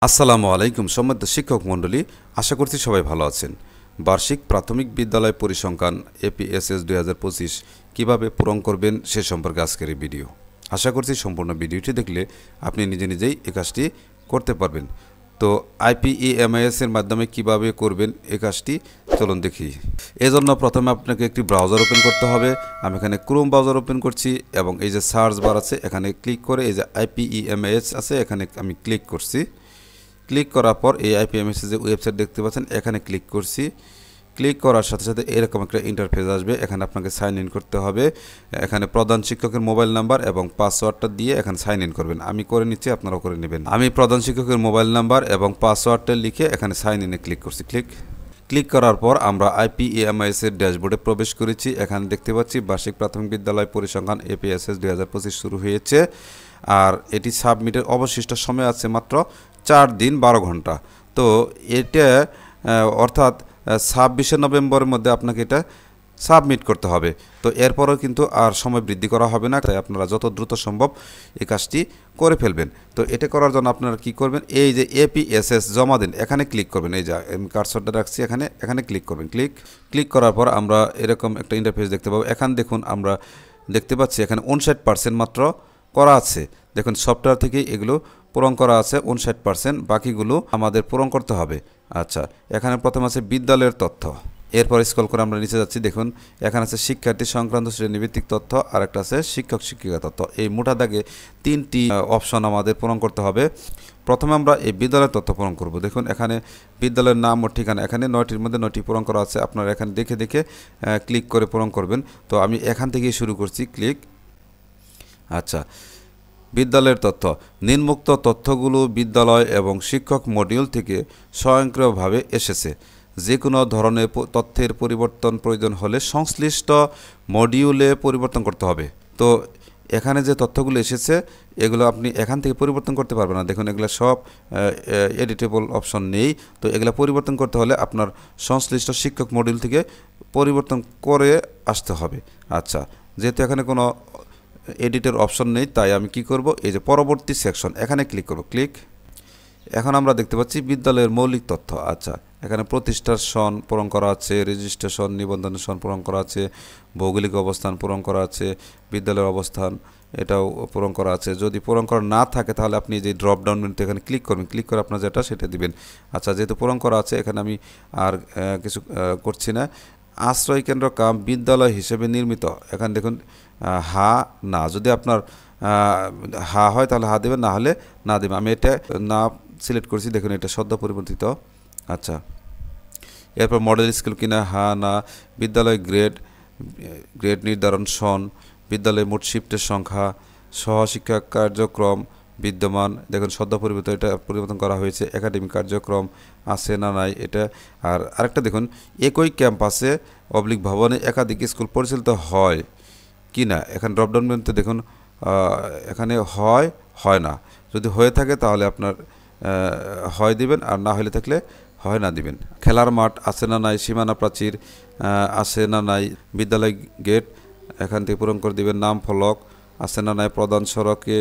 আসসালামু আলাইকুম সম্মানিত শিক্ষক মণ্ডলী, আশা করছি সবাই ভালো আছেন। বার্ষিক প্রাথমিক বিদ্যালয় পরিসংখ্যান এপিএসএস 2025 কীভাবে পূরণ করবেন সে সম্পর্কে আজকের এই ভিডিও। আশা করছি সম্পূর্ণ ভিডিওটি দেখলে আপনি নিজে নিজেই এই কাজটি করতে পারবেন। তো আইপিইএমআইএস এর মাধ্যমে কিভাবে করবেন এই কাজটি চলুন দেখি। এজন্য প্রথমে আপনাকে একটি ব্রাউজার ওপেন করতে হবে। আমি এখানে ক্রোম ব্রাউজার ওপেন করছি এবং এই যে সার্চ বার আছে এখানে ক্লিক করে এই যে আইপিইএমআইএস আছে এখানে আমি ক্লিক করছি। ক্লিক করার পর এই আইপিএমএস যে ওয়েবসাইট দেখতে পাচ্ছেন এখানে ক্লিক করছি। ক্লিক করার সাথে সাথে এরকম একটা ইন্টারফেস আসবে। এখানে আপনাকে সাইন ইন করতে হবে। এখানে প্রধান শিক্ষকের মোবাইল নাম্বার এবং পাসওয়ার্ডটা দিয়ে এখানে সাইন ইন করবেন। আমি করে নিচ্ছি, আপনারাও করে নেবেন। আমি প্রধান শিক্ষকের মোবাইল নাম্বার এবং পাসওয়ার্ডটা লিখে এখানে সাইন ইনে ক্লিক করছি। ক্লিক করার পর আমরা আইপিইএমআইএস এর ড্যাশবোর্ডে প্রবেশ করেছি। এখানে দেখতে পাচ্ছি বার্ষিক প্রাথমিক বিদ্যালয় পরিসংখ্যান এপিএসএস 2025 শুরু হয়েছে আর এটি সাবমিটের অবশিষ্ট সময় আছে মাত্র 4 দিন 12 ঘন্টা। তো এটা অর্থাৎ 26শে নভেম্বরের মধ্যে আপনাকে এটা সাবমিট করতে হবে। তো এরপরও কিন্তু আর সময় বৃদ্ধি করা হবে না, তাই আপনারা যত দ্রুত সম্ভব এই কাজটি করে ফেলবেন। তো এটা করার জন্য আপনারা কি করবেন, এই যে এপিএসএস জমা দিন এখানে ক্লিক করবেন। এই যে আমি কার্সরটা রাখছি এখানে ক্লিক করবেন। ক্লিক করার পর আমরা এরকম একটা ইন্টারফেস দেখতে পাবো। এখানে দেখুন আমরা দেখতে পাচ্ছি এখানে 59% মাত্র করা আছে। দেখুন সফটওয়্যার থেকে এগুলো পূরণ করা আছে 59%, বাকিগুলো আমাদের পূরণ করতে হবে। আচ্ছা, এখানে প্রথম আছে বিদ্যালয়ের তথ্য। এরপর স্ক্রল করে আমরা নিচে যাচ্ছি। দেখুন এখানে আছে শিক্ষার্থী সংক্রান্ত শ্রেণীভিত্তিক তথ্য আর একটা আছে শিক্ষক শিক্ষিকা তথ্য। এই মোটা দাগে 3টি অপশন আমাদের পূরণ করতে হবে। প্রথমে আমরা এই বিদ্যালয়ের তথ্য পূরণ করব। দেখুন এখানে বিদ্যালয়ের নাম ও ঠিকানা, এখানে 9টির মধ্যে 9টি পূরণ করা আছে। আপনারা এখানে দেখে ক্লিক করে পূরণ করবেন। তো আমি এখান থেকেই শুরু করছি। আচ্ছা, বিদ্যালয়ের তথ্য। নিম্নোক্ত তথ্যগুলো বিদ্যালয় এবং শিক্ষক মডিউল থেকে স্বয়ংক্রিয়ভাবে এসেছে। যে কোনো ধরনের তথ্যের পরিবর্তন প্রয়োজন হলে সংশ্লিষ্ট মডিউলে পরিবর্তন করতে হবে। তো এখানে যে তথ্যগুলো এসেছে এগুলো আপনি এখান থেকে পরিবর্তন করতে পারবেন না। দেখুন এগুলো সব এডিটেবল অপশন নেই। তো এগুলো পরিবর্তন করতে হলে আপনার সংশ্লিষ্ট শিক্ষক মডিউল থেকে পরিবর্তন করে আসতে হবে। আচ্ছা, যেহেতু এখানে কোনো এডিটের অপশন নেই তাই আমি কি করব, এই যে পরবর্তী সেকশন এখানে ক্লিক করব। এখন আমরা দেখতে পাচ্ছি বিদ্যালয়ের মৌলিক তথ্য। আচ্ছা, এখানে প্রতিষ্ঠার সন পূরণ করা আছে, রেজিস্ট্রেশন নিবন্ধনের সন পূরণ করা আছে, ভৌগোলিক অবস্থান পূরণ করা আছে, বিদ্যালয়ের অবস্থান এটাও পূরণ করা আছে। যদি পূরণ করা না থাকে তাহলে আপনি যে ড্রপ ডাউন মেনুতে এখানে ক্লিক করবেন, ক্লিক করে আপনার যেটা সেটা দিবেন। আচ্ছা, যেহেতু পূরণ করা আছে এখানে আমি আর কিছু করছি না। আশ্রয় কেন্দ্র কাম বিদ্যালয় হিসেবে নির্মিত, এখানে দেখুন হা না, যদি আপনার হা হয় তাহলে হা দেবেন, না হলে না দেবেন। আমি এটা না সিলেক্ট করছি। দেখুন এটা সদ্য পরিবর্তিত। আচ্ছা, এরপর মডেল স্কুল কিনা, হা না। বিদ্যালয় গ্রেড নির্ধারণ সন, বিদ্যালয়ে মোট শিফটের সংখ্যা, সহশিক্ষা কার্যক্রম বিদ্যমান। দেখুন সদ্য পরিবর্তন, এটা পরিবর্তন করা হয়েছে। একাডেমিক কার্যক্রম আছে না নাই এটা। আর আরেকটা দেখুন, একই ক্যাম্পাসে ভবনে একাধিক স্কুল পরিচালিত হয় কি না। এখানে ড্রপডাউন মেনুতে দেখুন এখানে হয় না। যদি হয়ে থাকে তাহলে আপনার হয় দিবেন, আর না হলে থাকলে হয় না দিবেন। খেলার মাঠ আছে না নাই, সীমানা প্রাচীর আছে না নাই, বিদ্যালয় গেট এখান থেকে পূরণ করে দিবেন। নাম ফলক আছে না নাই, প্রধান সড়কে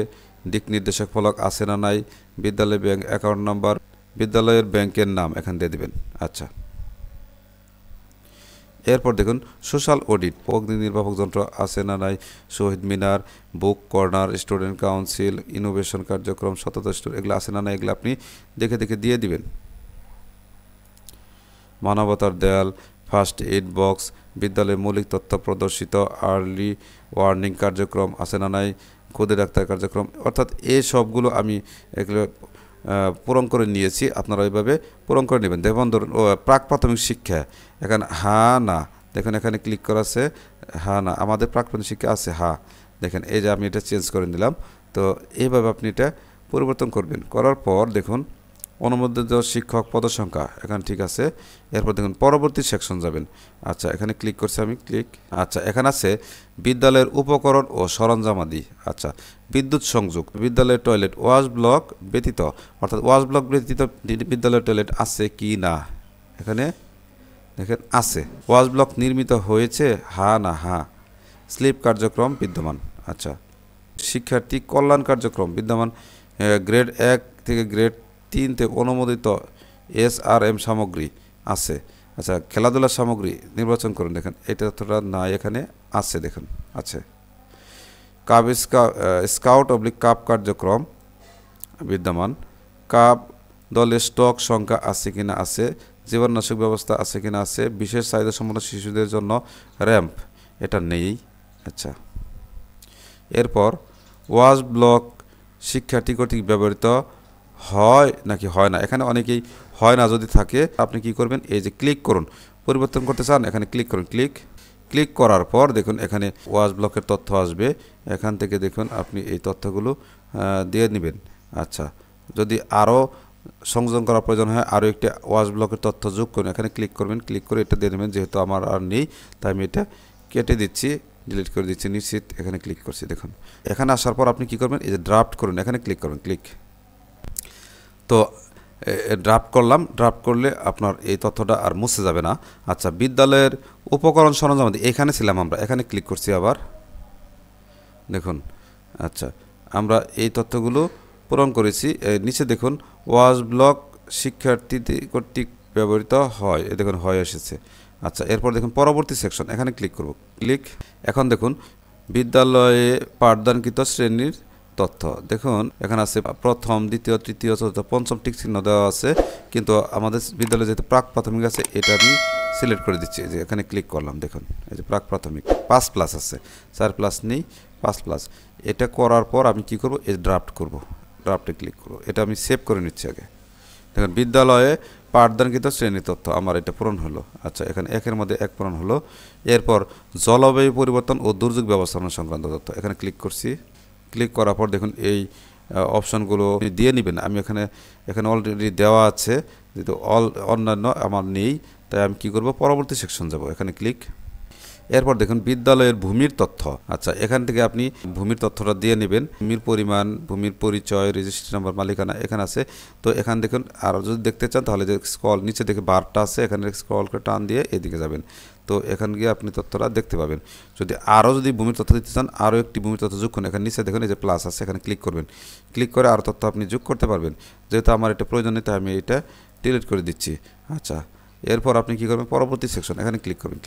দিক নির্দেশক ফলক আছে না নাই, বিদ্যালয় ব্যাংক অ্যাকাউন্ট নাম্বার, বিদ্যালয়ের ব্যাংকের নাম এখান দিয়ে দিবেন। আচ্ছা, এরপর দেখুন সোশ্যাল অডিট, অগ্নি নির্বাপক যন্ত্র আছে না নাই, শহীদ মিনার, বুক কর্নার, স্টুডেন্ট কাউন্সিল, ইনোভেশন কার্যক্রম, সততা স্টোর এগুলো আছে না নাই, এগুলো আপনি দেখে দিয়ে দিবেন। মানবতার দেয়াল, ফার্স্ট এইড বক্স, বিদ্যালয়ের মৌলিক তথ্য প্রদর্শিত, আর্লি ওয়ার্নিং কার্যক্রম আছে না নাই, খুদে ডাক্তার কার্যক্রম, অর্থাৎ এই সবগুলো আমি এগুলো পূরণ করে নিয়েছি। আপনারা এইভাবে পূরণ করে নেবেন। দেখুন ধরুন প্রাক প্রাথমিক শিক্ষা, এখানে হা না, দেখুন এখানে ক্লিক করা আছে হা না, আমাদের প্রাক প্রাথমিক শিক্ষা আছে হা। দেখেন এই যে আমি এটা চেঞ্জ করে নিলাম। তো এইভাবে আপনি এটা পরিবর্তন করবেন। করার পর দেখুন অনুমোদিত শিক্ষক পদসংখ্যা এখানে ঠিক আছে। এরপর দেখুন পরবর্তী সেকশন যাবেন। আচ্ছা, এখানে ক্লিক করছি আমি। আচ্ছা, এখানে আছে বিদ্যালয়ের উপকরণ ও সরঞ্জামাদি। আচ্ছা, বিদ্যুৎ সংযোগ, বিদ্যালয়ের টয়লেট ওয়াশ ব্লক ব্যতীত, অর্থাৎ ওয়াশ ব্লক ব্যতীত বিদ্যালয়ের টয়লেট আছে কি না, এখানে দেখেন আছে। ওয়াশ ব্লক নির্মিত হয়েছে, হা না হা। স্লিপ কার্যক্রম বিদ্যমান। আচ্ছা, শিক্ষার্থী কল্যাণ কার্যক্রম বিদ্যমান, গ্রেড 1 থেকে গ্রেড 3তে অনুমোদিত SRM সামগ্রী আছে। আচ্ছা, খেলাধুলার সামগ্রী নির্বাচন করুন। দেখেন এটা ততটা নাই, এখানে আছে, দেখুন আছে। কাপ স্কাউট অবলিক কাপ কার্যক্রম বিদ্যমান। কাপ দলের স্টক সংখ্যা আছে কিনা আছে। জীবাণুনাশক ব্যবস্থা আছে কিনা আছে। বিশেষ চাহিদা সম্পন্ন শিশুদের জন্য র্যাম্প, এটা নেই। আচ্ছা, এরপর ওয়াশ ব্লক শিক্ষার্থী কর্তৃক ব্যবহৃত হয় নাকি হয় না। এখানে অনেকেই হয় না যদি থাকে আপনি কি করবেন, এই যে ক্লিক করুন, পরিবর্তন করতে চান এখানে ক্লিক করুন। ক্লিক করার পর দেখুন এখানে ওয়াশ ব্লকের তথ্য আসবে। এখান থেকে দেখুন আপনি এই তথ্যগুলো দিয়ে নেবেন। আচ্ছা, যদি আরও সংযোজন করার প্রয়োজন হয় আরও একটি ওয়াশ ব্লকের তথ্য যোগ করুন। এখানে ক্লিক করবেন, ক্লিক করে এটা দিয়ে নেবেন। যেহেতু আমার আর নেই তাই আমি এটা কেটে দিচ্ছি, ডিলিট করে দিচ্ছি, নিশ্চিত। এখানে ক্লিক করছি। দেখুন এখানে আসার পর আপনি কি করবেন, এই যে ড্রাফট করুন, এখানে ক্লিক করবেন। তো ড্রাফট করলাম। ড্রাফট করলে আপনার এই তথ্যটা আর মুছে যাবে না। আচ্ছা, বিদ্যালয়ের উপকরণ সরঞ্জাম এখানে ছিলাম আমরা, এখানে ক্লিক করছি আবার। দেখুন আচ্ছা, আমরা এই তথ্যগুলো পূরণ করেছি। নিচে দেখুন ওয়াশ ব্লক শিক্ষার্থী কর্তৃক ব্যবহৃত হয়, দেখুন হয় এসেছে। আচ্ছা, এরপর দেখুন পরবর্তী সেকশন, এখানে ক্লিক করব। এখন দেখুন বিদ্যালয়ে পাঠদানকৃত শ্রেণীর তথ্য। দেখুন এখানে আছে প্রথম, দ্বিতীয়, তৃতীয়, চতুর্থ, পঞ্চম টিক চিহ্ন দেওয়া আছে, কিন্তু আমাদের বিদ্যালয়ে যেহেতু প্রাক প্রাথমিক আছে এটা আমি সিলেক্ট করে দিচ্ছি। যে এখানে ক্লিক করলাম, দেখুন এই যে প্রাক প্রাথমিক 5+ আছে, 4+ নেই, 5+। এটা করার পর আমি কি করব, এই ড্রাফট করব, ড্রাফটে ক্লিক করব। এটা আমি সেভ করে নিচ্ছি আগে। দেখুন বিদ্যালয়ে পাঠদানকৃত শ্রেণীর তথ্য আমার এটা পূরণ হলো। আচ্ছা, এখানে 1-এর মধ্যে 1 পূরণ হলো। এরপর জলবায়ু পরিবর্তন ও দুর্যোগ ব্যবস্থাপনা সংক্রান্ত তথ্য, এখানে ক্লিক করছি। ক্লিক করার পর দেখুন এই অপশানগুলো দিয়ে নেবেন। আমি এখানে অলরেডি দেওয়া আছে, যেহেতু অন্যান্য আমার নেই তাই আমি কি করব, পরবর্তী সেকশন যাব। এখানে ক্লিক। এরপর দেখুন বিদ্যালয়ের ভূমির তথ্য। আচ্ছা, এখান থেকে আপনি ভূমির তথ্যটা দিয়ে নেবেন। ভূমির পরিমাণ, ভূমির পরিচয়, রেজিস্ট্রি নাম্বার, মালিকানা এখানে আছে। তো এখান দেখুন আর যদি দেখতে চান তাহলে যে স্ক্রল নিচে দেখে বারটা আছে, এখানে স্ক্রল করে টান দিয়ে এদিকে যাবেন। তো এখান গিয়ে আপনি তথ্যটা দেখতে পাবেন। যদি ভূমির তথ্য দিতে চান আরও একটি ভূমির তথ্য যোগ করুন। এখানে নিচে দেখুন এই যে প্লাস আছে, এখানে ক্লিক করবেন। ক্লিক করে আরও তথ্য আপনি যোগ করতে পারবেন। যেহেতু আমার এটা প্রয়োজন নেই তাই আমি এটা ডিলিট করে দিচ্ছি। আচ্ছা, এরপর আপনি কি করবেন, পরবর্তী সেকশন, এখানে ক্লিক করবেন।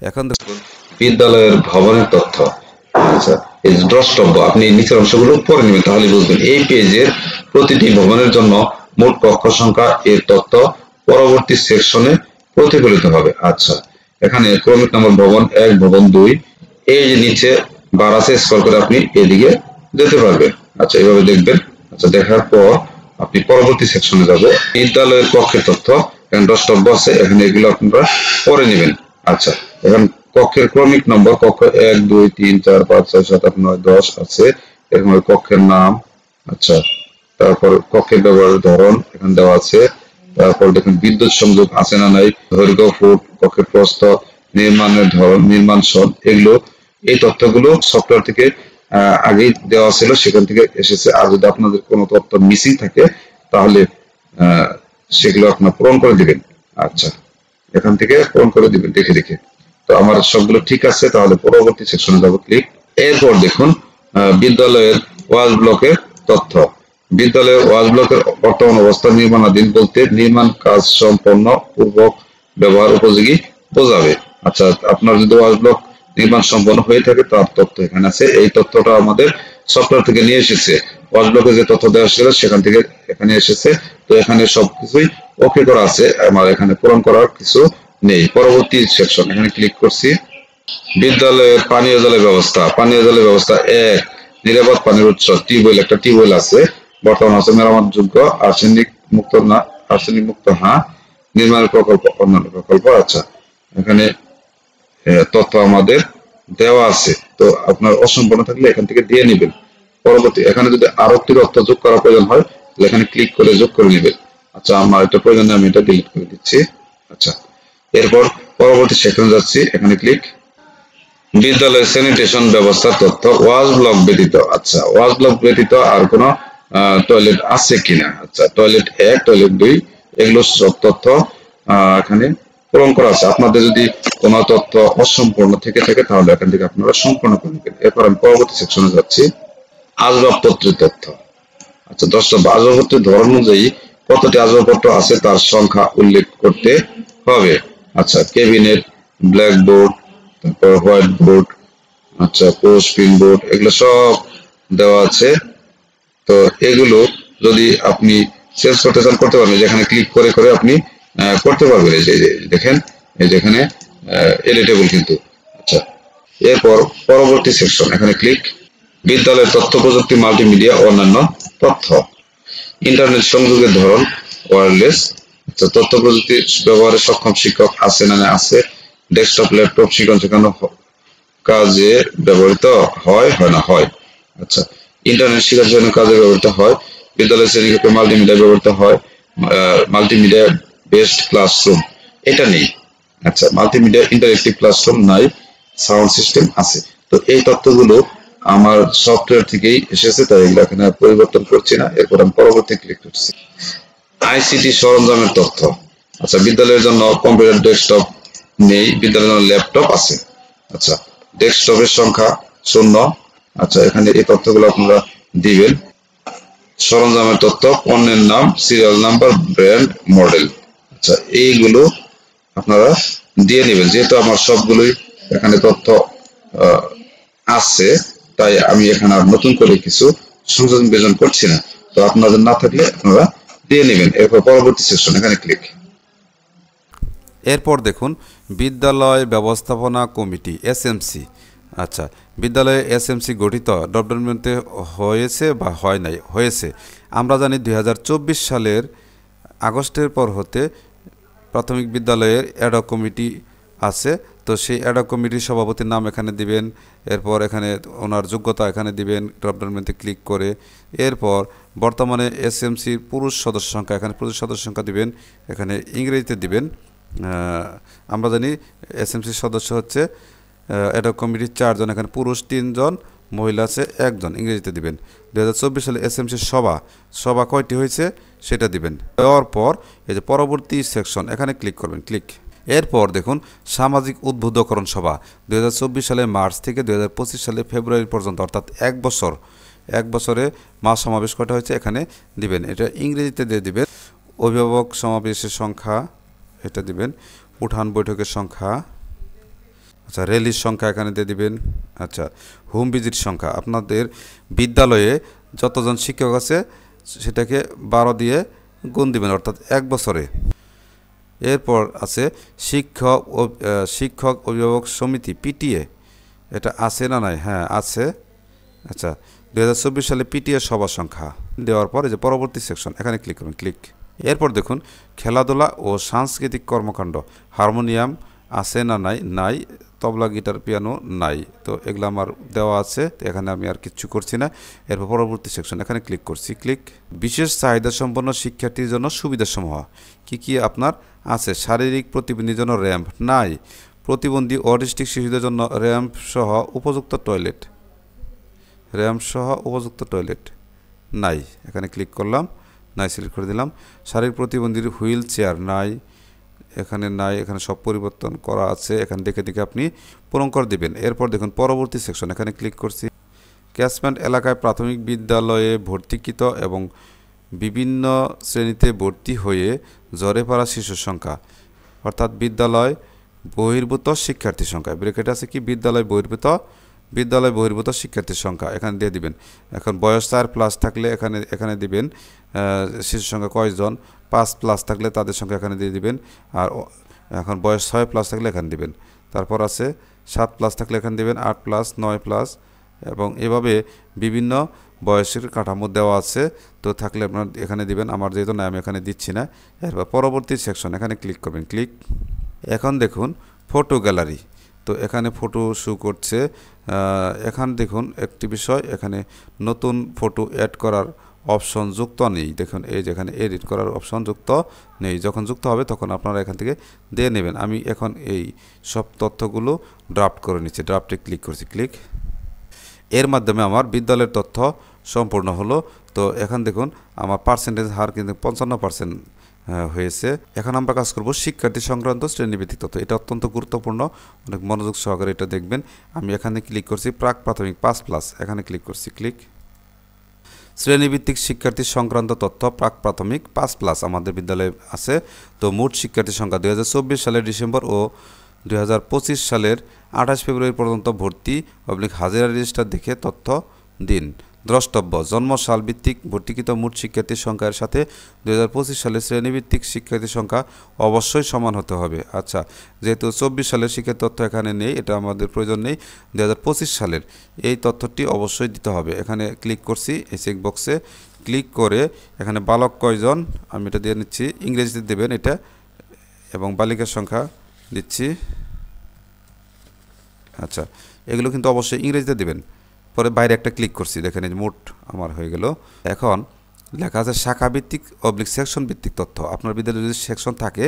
এখন দেখুন বিদ্যালয়ের ভবনের তথ্য। আচ্ছা, এই দ্রষ্টব্য আপনি নিচের অংশগুলো পড়ে নেবেন, তাহলে বুঝবেন। এই পেজের প্রতিটি ভবনের জন্য মোট কক্ষ সংখ্যা এর তথ্য পরবর্তী সেকশনে প্রতিফলিত হবে। আচ্ছা, এখানে ক্রমিক নম্বর ভবন 1, ভবন 2, এই যে নিচে বার আছে, স্ক্রল করে আপনি এদিকে যেতে পারবেন। আচ্ছা, এইভাবে দেখবেন। আচ্ছা, দেখার পর আপনি পরবর্তী সেকশনে যাব। বিদ্যালয়ের কক্ষের তথ্য, এখানে দ্রষ্টব্য আছে, এখানে এগুলো আপনারা পড়ে নেবেন। আচ্ছা, এখন কক্ষের ক্রমিক নম্বর, কক্ষ 1, 2, 3, 4, 5, 6, 7, 8, 9, 10 আছে। এরকম কক্ষের নাম। আচ্ছা, তারপর কক্ষের ব্যবহারের ধরন এখানে দেওয়া আছে। তারপর দেখুন বিদ্যুৎ সংযোগ আছে না নাই, দৈর্ঘ্য ফুট, কক্ষের প্রস্থ, নির্মাণের ধরন, নির্মাণ সন, এগুলো এই তথ্যগুলো সফটওয়্যার থেকে আগেই দেওয়া ছিল, সেখান থেকে এসেছে। আর যদি আপনাদের কোনো তথ্য মিসিং থাকে তাহলে সেগুলো আপনার পূরণ করে দিবেন। আচ্ছা, এখান থেকে পূরণ করে দিবেন দেখে। তো আমার সবগুলো ঠিক আছে, তাহলে পরবর্তী সেকশনে যাব। ক্লিক। এরপর দেখুন বিদ্যালয়ের ওয়াশ ব্লকের তথ্য। বিদ্যালয়ের ওয়াশ ব্লকের বর্তমান অবস্থা নির্মাণাধীন বলতে নির্মাণ কাজ সম্পন্ন, পূর্বক ব্যবহার উপযোগী বোঝাবে। আচ্ছা, আপনার যদি ওয়াশ ব্লক নির্মাণ সম্পন্ন হয়ে থাকে তার তথ্য এখানে আছে। এই তথ্যটা আমাদের সফটওয়্যার থেকে নিয়ে এসেছে। ওয়াশ ব্লকে যে তথ্য দেওয়া ছিল সেখান থেকে এখানে এসেছে। তো এখানে সবকিছুই ওকে করা আছে, আমার এখানে পূরণ করার কিছু নেই। পরবর্তী সেকশন, এখানে ক্লিক করছি। বিদ্যালয়ের পানীয় জলের ব্যবস্থা। পানীয় জলের ব্যবস্থা 1, নিরাপদ পানির উৎস, টিউবওয়েল, একটা টিউবওয়েল আছে, বর্তমান আছে, মেরামত যোগ্য, আর্সেনিক মুক্ত না, আর্সেনিক মুক্ত হ্যাঁ, নির্মাণের প্রকল্প, অন্যান্য প্রকল্প। আচ্ছা, এখানে তথ্য আমাদের দেওয়া আছে। তো আপনার অসম্পূর্ণ থাকলে এখান থেকে দিয়ে নেবেন। পরবর্তী এখানে যদি আরো একটি তথ্য যোগ করার প্রয়োজন হয় তাহলে এখানে ক্লিক করে যোগ করে নেবেন। আচ্ছা, আমার এটা প্রয়োজন নেই, আমি এটা ডিলিট করে দিচ্ছি। আচ্ছা, এরপর পরবর্তী সেকশনে যাচ্ছি, এখানে ক্লিক। বিদ্যালয়ের স্যানিটেশন ব্যবস্থার তথ্য, ওয়াশ ব্লক ব্যতীত। আচ্ছা, ওয়াশ ব্লক ব্যতীত আর কোনো টয়লেট আছে কিনা। আচ্ছা, টয়লেট 1, টয়লেট 2, এগুলো সব তথ্য এখানে পূরণ করা আছে। আপনাদের যদি কোনো তথ্য অসম্পূর্ণ থেকে থাকে তাহলে এখান থেকে আপনারা সম্পূর্ণ করে নেবেন। এরপর আমি পরবর্তী সেকশনে যাচ্ছি, আসবাবপত্রের তথ্য। আচ্ছা, 10টা আসবাবপত্রের ধরন অনুযায়ী কতটি আসবাবপত্র আছে তার সংখ্যা উল্লেখ করতে হবে। আচ্ছা, ক্যাবিনেট, ব্ল্যাকবোর্ড, তারপর হোয়াইট বোর্ড, আচ্ছা পোস্ট প্রিন্ট বোর্ড, এগুলো সব দেওয়া আছে। তো এগুলো যদি আপনি চেঞ্জ করতে চান করতে পারবেন, যেখানে ক্লিক করে করে আপনি করতে পারবেন। এই যে দেখেন, এই যেখানে এডিটেবল কিন্তু। আচ্ছা, এরপর পরবর্তী সেকশন, এখানে ক্লিক। বিদ্যালয়ের তথ্য প্রযুক্তি, মাল্টিমিডিয়া, অন্যান্য তথ্য। ইন্টারনেট সংযোগের ধরন ওয়্যারলেস। আচ্ছা, তথ্য প্রযুক্তি ব্যবহারে সক্ষম শিক্ষক আছে না? আছে। ডেস্কটপ, ল্যাপটপ শিক্ষণ শেখানো কাজে ব্যবহৃত হয় না? হয়। আচ্ছা, ইন্টারনেট শিক্ষার জন্য কাজে ব্যবহৃত হয়। বিদ্যালয়ের শ্রেণীকক্ষে মাল্টিমিডিয়া ব্যবহৃত হয়। মাল্টিমিডিয়া বেসড ক্লাসরুম, এটা নেই। আচ্ছা, মাল্টিমিডিয়া ইন্টারেক্টিভ ক্লাসরুম নাই। সাউন্ড সিস্টেম আছে। তো এই তথ্যগুলো আমার সফটওয়্যার থেকেই এসেছে, তাই এগুলো এখানে পরিবর্তন করছি না। এরপর আমি পরবর্তী ক্লিক করছি। আইসিটি সরঞ্জামের তথ্য। আচ্ছা, বিদ্যালয়ের জন্য কম্পিউটার ডেস্কটপ নেই, বিদ্যালয়ের জন্য ল্যাপটপ আছে। আচ্ছা, ডেস্কটপের সংখ্যা 0। আচ্ছা, এখানে এই তথ্যগুলো আপনারা দিবেন। সরঞ্জামের তথ্য, পণ্যের নাম, সিরিয়াল নাম্বার, ব্র্যান্ড, মডেল। আচ্ছা, এইগুলো আপনারা দিয়ে নেবেন। যেহেতু আমার সবগুলোই এখানে তথ্য আছে, তাই আমি এখানে আর নতুন করে কিছু সংযোজন বিয়োজন করছি না। তো আপনাদের না থাকলে আপনারা দিয়ে নেবেন। এরপর পরবর্তী সেকশন, এখানে ক্লিক। এরপর দেখুন বিদ্যালয় ব্যবস্থাপনা কমিটি এসএমসি। আচ্ছা, বিদ্যালয়ে এসএমসি গঠিত ডব্লিউএমতে হয়েছে বা হয় নাই? হয়েছে। আমরা জানি 2024 সালের আগস্টের পর হতে প্রাথমিক বিদ্যালয়ের অ্যাডহক কমিটি আছে। তো সেই অ্যাডহক কমিটির সভাপতির নাম এখানে দিবেন। এরপর এখানে ওনার যোগ্যতা এখানে দিবেন ডব্লিউএমতে ক্লিক করে। এরপর বর্তমানে এসএমসির পুরুষ সদস্য সংখ্যা, এখানে পুরুষ সদস্য সংখ্যা দিবেন, এখানে ইংরেজিতে দিবেন। আমরা জানি এসএমসির সদস্য হচ্ছে অ্যাডহক কমিটির 4 জন, এখানে পুরুষ 3 জন, মহিলা আছে 1 জন, ইংরেজিতে দিবেন। 2024 সালে এসএমসির সভা কয়টি হয়েছে সেটা দিবেন। দেওয়ার পর এই যে পরবর্তী সেকশন, এখানে ক্লিক করবেন, ক্লিক। এরপর দেখুন সামাজিক উদ্বুদ্ধকরণ সভা 2024 সালে মার্চ থেকে 2025 সালে ফেব্রুয়ারি পর্যন্ত, অর্থাৎ 1 বছর, 1 বছরে মাস সমাবেশ কয়টা হয়েছে এখানে দিবেন। এটা ইংরেজিতে দিয়ে দিবেন। অভিভাবক সমাবেশের সংখ্যা এটা দিবেন। উঠান বৈঠকের সংখ্যা, আচ্ছা র্যালির সংখ্যা এখানে দিয়ে দিবেন। আচ্ছা, হোম ভিজিট সংখ্যা, আপনাদের বিদ্যালয়ে যতজন শিক্ষক আছে সেটাকে 12 দিয়ে গুণ দিবেন, অর্থাৎ 1 বছরে। এরপর আছে শিক্ষক অভিভাবক সমিতি পিটিএ, এটা আছে না নাই? হ্যাঁ আছে। আচ্ছা, 2024 সালে পিটিএ সভা সংখ্যা দেওয়ার পর এই যে পরবর্তী সেকশন, এখানে ক্লিক করবেন, ক্লিক। এরপর দেখুন খেলাধুলা ও সাংস্কৃতিক কর্মকাণ্ড, হারমোনিয়াম আছে না নাই? নাই। তবলা, গিটার, পিয়ানো নাই। তো এগুলো আমার দেওয়া আছে, এখানে আমি আর কিচ্ছু করছি না। এরপর পরবর্তী সেকশন, এখানে ক্লিক করছি, ক্লিক। বিশেষ চাহিদা সম্পন্ন শিক্ষার্থীর জন্য সুবিধাসমূহ কি কি আপনার আছে? শারীরিক প্রতিবন্ধীর জন্য র্যাম্প নাই। প্রতিবন্ধী অটিস্টিক শিশুদের জন্য র্যাম্প সহ উপযুক্ত টয়লেট নাই। এখানে ক্লিক করলাম, নাই সিলেক্ট করে দিলাম। শারীরিক প্রতিবন্ধীর হুইল চেয়ার নাই, এখানে নাই। এখানে সব পরিবর্তন করা আছে, এখানে দেখে দেখে আপনি পূরণ করে দেবেন। এরপর দেখুন পরবর্তী সেকশন, এখানে ক্লিক করছি। ক্যাচমেন্ট এলাকায় প্রাথমিক বিদ্যালয়ে ভর্তিকৃত এবং বিভিন্ন শ্রেণীতে ভর্তি হয়ে জ্বরে পড়া শিশুর সংখ্যা, অর্থাৎ বিদ্যালয় বহির্ভূত শিক্ষার্থীর সংখ্যা। ব্র্যাকেটে আছে কি? বিদ্যালয় বহির্ভূত শিক্ষার্থীর সংখ্যা এখানে দিয়ে দিবেন। এখন বয়স 4+ থাকলে এখানে দিবেন শিশুর সংখ্যা কয়জন। 5+ থাকলে তাদের সংখ্যা এখানে দিয়ে দিবেন। আর এখন বয়স 6+ থাকলে এখানে দিবেন। তারপর আছে 7+ থাকলে এখানে দিবেন, 8+, 9+, এবং এভাবে বিভিন্ন বয়সের কাঠামো দেওয়া আছে। তো থাকলে আপনার এখানে দিবেন। আমার যেহেতু না, আমি এখানে দিচ্ছি না। এরপর পরবর্তী সেকশন, এখানে ক্লিক করবেন, ক্লিক। এখন দেখুন ফটো গ্যালারি, তো এখানে ফটো শো করছে। এখানে দেখুন একটি বিষয়, এখানে নতুন ফটো অ্যাড করার অপশন যুক্ত নেই। দেখুন এই যেখানে এডিট করার অপশন যুক্ত নেই। যখন যুক্ত হবে তখন আপনারা এখান থেকে দিয়ে নেবেন। আমি এখন এই সব তথ্যগুলো ড্রাফট করে নিচ্ছি। ড্রাফটে ক্লিক করছি, ক্লিক। এর মাধ্যমে আমার বিদ্যালয়ের তথ্য সম্পূর্ণ হলো। তো এখন দেখুন আমার পার্সেন্টেজ হার কিন্তু 55% হয়েছে। এখন আমরা কাজ করব শিক্ষার্থী সংক্রান্ত শ্রেণীভিত্তিক তথ্য। এটা অত্যন্ত গুরুত্বপূর্ণ, অনেক মনোযোগ সহকারে এটা দেখবেন। আমি এখানে ক্লিক করছি প্রাক প্রাথমিক 5+, এখানে ক্লিক করছি, ক্লিক। শ্রেণীভিত্তিক শিক্ষার্থী সংক্রান্ত তথ্য প্রাক প্রাথমিক 5+ আমাদের বিদ্যালয়ে আছে। তো মোট শিক্ষার্থীর সংখ্যা 2024 সালের ডিসেম্বর ও 2025 সালের 28 ফেব্রুয়ারি পর্যন্ত ভর্তি হাজিরা রেজিস্টার দেখে তথ্য দিন। দ্রষ্টব্য: জন্মসাল ভিত্তিক ভর্তিকৃত মোট শিক্ষার্থীর সংখ্যার সাথে 2025 সালের শ্রেণীভিত্তিক শিক্ষার্থীর সংখ্যা অবশ্যই সমান হতে হবে। আচ্ছা, যেহেতু 24 সালের শিক্ষার্থী তথ্য এখানে নেই, এটা আমাদের প্রয়োজন নেই। 2025 সালের এই তথ্যটি অবশ্যই দিতে হবে। এখানে ক্লিক করছি, এই চেক বক্সে ক্লিক করে এখানে বালক কয়জন আমি এটা দিয়ে নিচ্ছি, ইংরেজিতে দেবেন এটা, এবং বালিকার সংখ্যা দিচ্ছি। আচ্ছা, এগুলো কিন্তু অবশ্যই ইংরেজিতে দেবেন। পরে বাইরে একটা ক্লিক করছি, দেখেন এই মোট আমার হয়ে গেল। এখন লেখা আছে শাখা ভিত্তিক সেকশন ভিত্তিক তথ্য। আপনার বিদ্যালয়ে যদি সেকশন থাকে,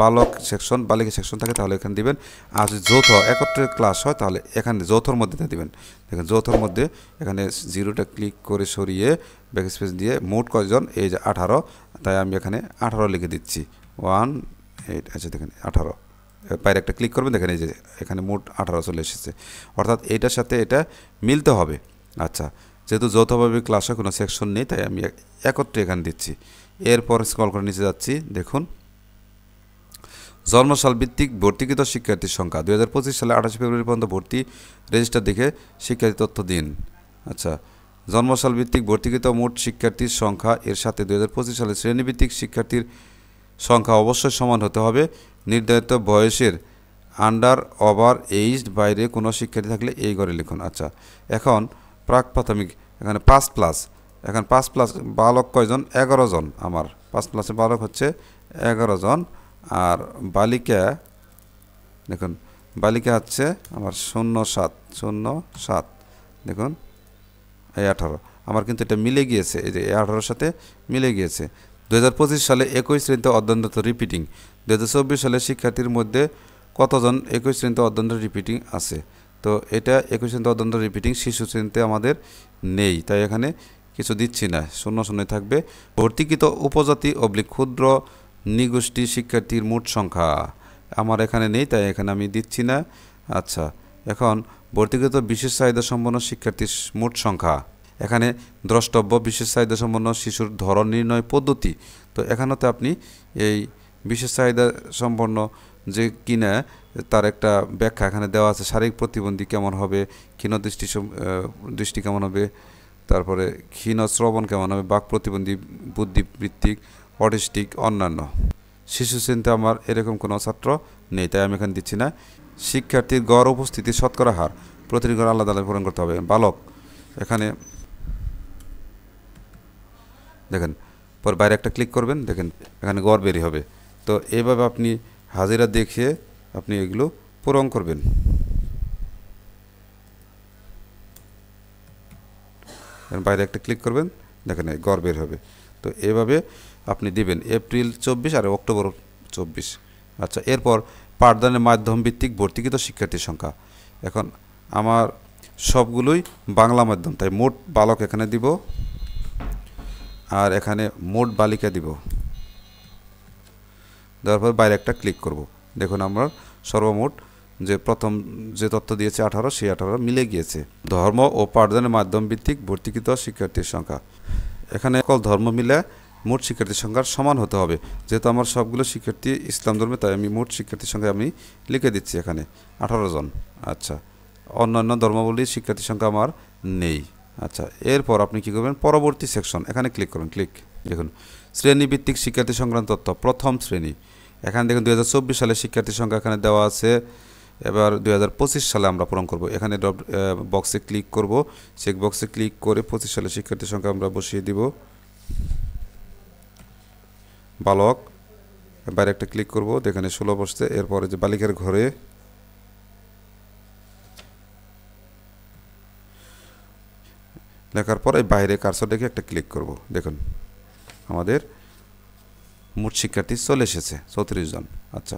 বালক সেকশন, বালিকা সেকশন থাকে, তাহলে এখানে দিবেন। আর যদি যৌথ একত্রে ক্লাস হয়, তাহলে এখানে যৌথর মধ্যে দিবেন। দেখেন যৌথর মধ্যে এখানে 0টা ক্লিক করে সরিয়ে ব্যাকস্পেস দিয়ে মোট কয়জন, এই যে 18, তাই আমি এখানে 18 লিখে দিচ্ছি। 1 8, আচ্ছা দেখেন 18, বাইরে একটা ক্লিক করবেন, দেখেন এই যে এখানে মোট 18 চলে এসেছে। অর্থাৎ এটার সাথে এটা মিলতে হবে। আচ্ছা, যেহেতু যৌথভাবে ক্লাসে কোনো সেকশন নেই, তাই আমি একত্রে এখানে দিচ্ছি। এরপর স্ক্রল করে নিচে যাচ্ছি, দেখুন জন্মসাল ভিত্তিক ভর্তিকৃত শিক্ষার্থীর সংখ্যা 2025 সালে 28 ফেব্রুয়ারি পর্যন্ত ভর্তি রেজিস্টার দেখে শিক্ষার্থী তথ্য দিন। আচ্ছা, জন্মসাল ভিত্তিক ভর্তিকৃত মোট শিক্ষার্থীর সংখ্যা এর সাথে 2025 সালে শ্রেণীভিত্তিক শিক্ষার্থীর সংখ্যা অবশ্যই সমান হতে হবে। নির্ধারিত বয়সের আন্ডার ওভার এইজড বাইরে কোনো শিক্ষার্থী থাকলে এই ঘরে লিখুন। আচ্ছা, এখন প্রাক প্রাথমিক এখানে 5+, এখন 5+ বালক কয়জন? 11 জন। আমার 5+এ বালক হচ্ছে 11 জন। আর বালিকা দেখুন, বালিকা হচ্ছে আমার 07 দেখুন এই 18। আমার কিন্তু এটা মিলে গিয়েছে, এই যে 18-র সাথে মিলে গিয়েছে। 2025 সালে 21 শ্রেণীতে অধ্যয়নরত রিপিটিং। 2024 সালে শিক্ষার্থীর মধ্যে কতজন 21 শ্রেণীতে অধ্যয়নরত রিপিটিং আছে? তো এটা 21 শ্রেণীতে অধ্যয়নরত রিপিটিং শিশু শ্রেণীতে আমাদের নেই, তাই এখানে কিছু দিচ্ছি না, 0 থাকবে। ভর্তিকৃত উপজাতি ক্ষুদ্র নিগোষ্ঠী শিক্ষার্থীর মোট সংখ্যা আমার এখানে নেই, তাই এখানে আমি দিচ্ছি না। আচ্ছা, এখন ভর্তিকৃত বিশেষ চাহিদা সম্পন্ন শিক্ষার্থীর মোট সংখ্যা। এখানে দ্রষ্টব্য: বিশেষ চাহিদা সম্পন্ন শিশুর ধরন নির্ণয় পদ্ধতি। তো এখানেতে আপনি এই বিশেষ চাহিদা সম্পন্ন যে কিনা তার একটা ব্যাখ্যা এখানে দেওয়া আছে। শারীরিক প্রতিবন্ধী কেমন হবে, ক্ষীণ দৃষ্টি কেমন হবে, তারপরে ক্ষীণ শ্রবণ কেমন হবে, বাক প্রতিবন্ধী, বুদ্ধিবৃত্তিক, অটিস্টিক, অন্যান্য। শিশু শ্রেণীতে আমার এরকম কোনো ছাত্র নেই, তাই আমি এখানে দিচ্ছি না। শিক্ষার্থীর গড় উপস্থিতি শতকরা হার প্রতিটি গড় আলাদা আলাদা পূরণ করতে হবে। বালক এখানে দেখেন, পর বাইরে একটা ক্লিক করবেন, দেখেন এখানে গড় বেরিয়ে হবে। তো এইভাবে আপনি হাজিরা দেখে আপনি এগুলো পূরণ করবেন। বাইরে একটা ক্লিক করবেন, দেখেন গড় বের হবে। তো এইভাবে আপনি দিবেন এপ্রিল 24 আর অক্টোবর 24। আচ্ছা, এরপর পাঠদানের মাধ্যম ভিত্তিক ভর্তিকৃত শিক্ষার্থীর সংখ্যা। এখন আমার সবগুলোই বাংলা মাধ্যম, তাই মোট বালক এখানে দিব, আর এখানে মোট বালিকা দিব। দেওয়ার পর বাইরে একটা ক্লিক করব। দেখুন আমরা সর্বমোট যে প্রথম যে তথ্য দিয়েছে 18, সেই 18 মিলে গিয়েছে। ধর্ম ও পাঠদানের মাধ্যম ভিত্তিক ভর্তিকৃত শিক্ষার্থীর সংখ্যা। এখানে সকল ধর্ম মিলে মোট শিক্ষার্থীর সংখ্যার সমান হতে হবে। যেহেতু আমার সবগুলো শিক্ষার্থী ইসলাম ধর্মে, তাই আমি মোট শিক্ষার্থীর সংখ্যা আমি লিখে দিচ্ছি এখানে 18 জন। আচ্ছা, অন্যান্য ধর্মাবলীর শিক্ষার্থীর সংখ্যা আমার নেই। আচ্ছা, এরপর আপনি কী করবেন? পরবর্তী সেকশন এখানে ক্লিক করুন। দেখুন শ্রেণীভিত্তিক শিক্ষার্থী সংক্রান্ত তথ্য, প্রথম শ্রেণী। এখানে দেখুন 2024 সালের শিক্ষার্থীর সংখ্যা এখানে দেওয়া আছে। এবার 2025 সালে আমরা পূরণ করব। এখানে বক্সে ক্লিক করব, চেক বক্সে ক্লিক করে 25 সালের শিক্ষার্থীর সংখ্যা আমরা বসিয়ে দিব। বালক বাইরে একটা ক্লিক করব, এখানে 16 বসছে। এরপরে যে বালিকার ঘরে লেখার পর এই বাইরে কার্সর দেখে একটা ক্লিক করব। দেখুন আমাদের মোট শিক্ষার্থী চলে এসেছে 34 জন। আচ্ছা,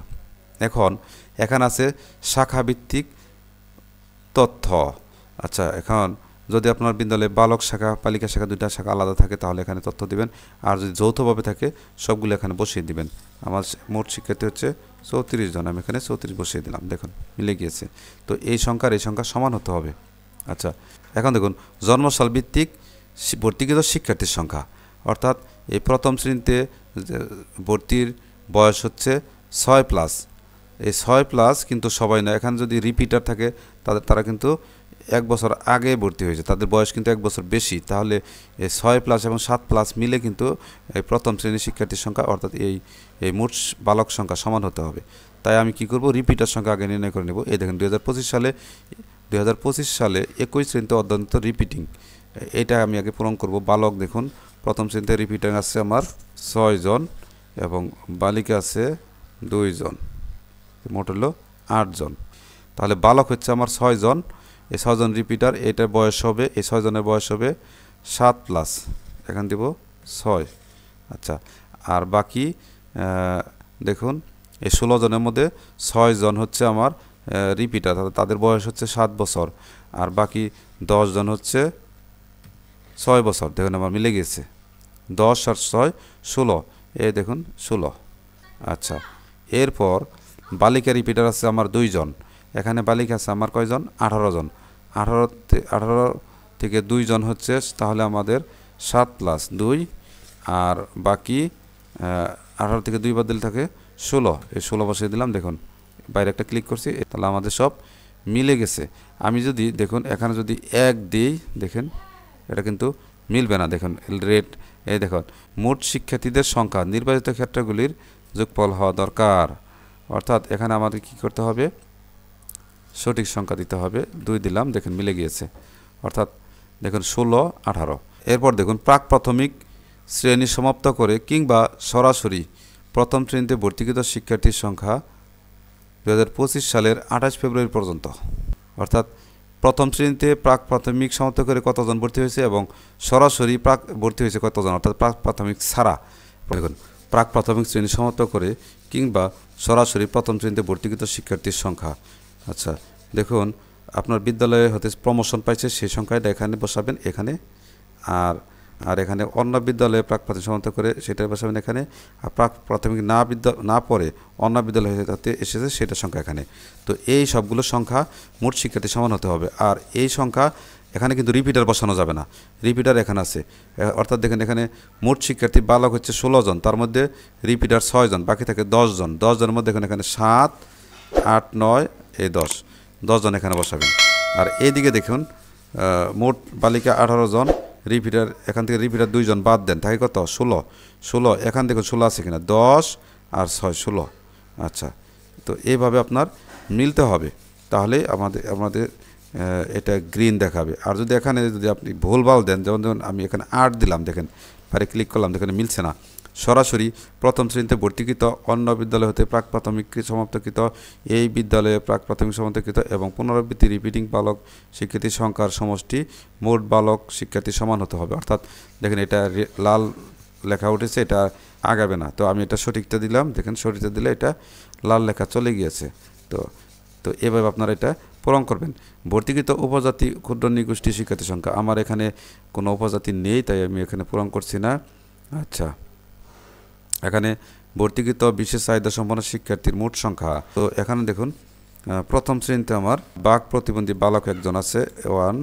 এখন এখানে আছে শাখা ভিত্তিক তথ্য। আচ্ছা, এখন যদি আপনার বিদ্যালয়ে বালক শাখা, বালিকা শাখা, দুইটা শাখা আলাদা থাকে, তাহলে এখানে তথ্য দিবেন। আর যদি যৌথভাবে থাকে, সবগুলো এখানে বসিয়ে দিবেন। আমার মোট শিক্ষার্থী হচ্ছে 34 জন, আমি এখানে 34 বসিয়ে দিলাম। দেখুন মিলে গিয়েছে। তো এই সংখ্যা সমান হতে হবে। আচ্ছা, এখন দেখুন জন্মসাল ভিত্তিক ভর্তিকৃত শিক্ষার্থীর সংখ্যা, অর্থাৎ এই প্রথম শ্রেণীতে ভর্তির বয়স হচ্ছে 6+। এই 6+ কিন্তু সবাই না, এখানে যদি রিপিটার থাকে তারা কিন্তু 1 বছর আগে ভর্তি হয়েছে, তাদের বয়স কিন্তু 1 বছর বেশি, তাহলে এই 6+ এবং 7+ মিলে কিন্তু এই প্রথম শ্রেণীর শিক্ষার্থীর সংখ্যা অর্থাৎ এই মোট বালক সংখ্যা সমান হতে হবে। তাই আমি কি করব, রিপিটার সংখ্যা আগে নির্ণয় করে নেব। এই দেখেন 2025 সালে 21 শ্রেণীতে অধ্যয়নরত রিপিটিং, এটা আমি আগে পূরণ করব। বালক দেখুন প্রথম শ্রেণীতে রিপিটার আছে আমার 6 জন এবং বালিকা আছে 2 জন, মোট হলো 8 জন। তাহলে বালক হচ্ছে আমার 6 জন, এই 6 জন রিপিটার, এটার বয়স হবে, এই 6 জনের বয়স হবে 7+, এখান দেব 6। আচ্ছা, আর বাকি দেখুন এই 16 জনের মধ্যে 6 জন হচ্ছে আমার রিপিটার, তাদের বয়স হচ্ছে 7 বছর, আর বাকি 10 জন হচ্ছে 6 বছর। দেখুন আমার মিলে গেছে, 10 আর 6 16, এই দেখুন 16। আচ্ছা, এরপর বালিকা রিপিটার আছে আমার 2 জন, এখানে বালিকা আছে আমার কয়জন, 18 জন। 18 থেকে 2 জন হচ্ছে, তাহলে আমাদের 7+2, আর বাকি 18 থেকে 2 বাদ দিলে থাকে 16, এই 16 বসিয়ে দিলাম। দেখুন বাইরে একটা ক্লিক করছি, তাহলে আমাদের সব মিলে গেছে। আমি যদি দেখুন এখানে যদি 1 দিই, দেখেন এটা কিন্তু মিলবে না। দেখুন রেট, এই দেখুন মোট শিক্ষার্থীদের সংখ্যা নির্বাচিত ক্ষেত্রগুলির যোগফল হওয়া দরকার, অর্থাৎ এখানে আমাদের কি করতে হবে, সঠিক সংখ্যা দিতে হবে। 2 দিলাম, দেখেন মিলে গিয়েছে, অর্থাৎ দেখুন 16, 18। এরপর দেখুন প্রাক প্রাথমিক শ্রেণী সমাপ্ত করে কিংবা সরাসরি প্রথম শ্রেণীতে ভর্তিকৃত শিক্ষার্থীর সংখ্যা 2025 সালের 28 ফেব্রুয়ারি পর্যন্ত, অর্থাৎ প্রথম শ্রেণীতে প্রাক প্রাথমিক সমাপ্ত করে কতজন ভর্তি হয়েছে এবং সরাসরি প্রাক ভর্তি হয়েছে কতজন, অর্থাৎ প্রাক প্রাথমিক ছাড়া। দেখুন প্রাক প্রাথমিক শ্রেণী সমাপ্ত করে কিংবা সরাসরি প্রথম শ্রেণীতে ভর্তিকৃত শিক্ষার্থীর সংখ্যা। আচ্ছা দেখুন আপনার বিদ্যালয়ে হতে প্রমোশন পাইছে সেই সংখ্যাটা এখানে বসাবেন, এখানে, আর এখানে অন্য বিদ্যালয়ে প্রাক প্রাথমিক সমাপ্ত করে সেটা বসাবেন এখানে, আর প্রাক প্রাথমিক না পড়ে অন্য বিদ্যালয় হতে এসেছে সেটার সংখ্যা এখানে। তো এই সবগুলো সংখ্যা মোট শিক্ষার্থী সমান হতে হবে। আর এই সংখ্যা এখানে কিন্তু রিপিটার বসানো যাবে না, রিপিটার এখানে আছে, অর্থাৎ দেখেন এখানে মোট শিক্ষার্থী বালক হচ্ছে 16 জন, তার মধ্যে রিপিটার 6 জন, বাকি থাকে 10 জন। 10 জনের মধ্যে এখানে 7, 8, 9, এই 10 জন এখানে বসাবেন। আর এইদিকে দেখুন মোট বালিকা 18 জন, রিপিটার এখান থেকে রিপিটার 2 জন বাদ দেন, থাকে কত, 16। এখান দেখুন 16 আছে কিনা, 10 আর 6, 16। আচ্ছা, তো এইভাবে আপনার মিলতে হবে, তাহলে আমাদের এটা গ্রিন দেখাবে। আর যদি এখানে যদি আপনি ভুলভাল দেন, যেমন আমি এখানে 8 দিলাম, দেখেন বাইরে ক্লিক করলাম, দেখেন মিলছে না। সরাসরি প্রথম শ্রেণীতে ভর্তিকৃত অন্য বিদ্যালয় হতে প্রাক প্রাথমিক সমাপ্তকৃত এই বিদ্যালয়ে প্রাক প্রাথমিক সমাপ্তকৃত এবং পুনরাবৃত্তি রিপিটিং বালক শিক্ষার্থীর সংখ্যার সমষ্টি মোট বালক শিক্ষার্থীর সমান হতে হবে। অর্থাৎ দেখেন এটা লাল লেখা উঠেছে, এটা আগাবে না, তো আমি এটা সঠিকটা দিলাম, দেখেন সঠিকটা দিলে এটা লাল লেখা চলে গিয়েছে। তো এভাবে আপনারা এটা পূরণ করবেন। ভর্তিকৃত উপজাতি ক্ষুদ্র নৃগোষ্ঠী শিক্ষার্থী সংখ্যা, আমার এখানে কোনো উপজাতি নেই তাই আমি এখানে পূরণ করছি না। আচ্ছা, এখানে ভর্তিকৃত বিশেষ চাহিদা সম্পন্ন শিক্ষার্থীর মোট সংখ্যা, তো এখানে দেখুন প্রথম শ্রেণীতে আমার বাক প্রতিবন্ধী বালক 1 জন আছে 1,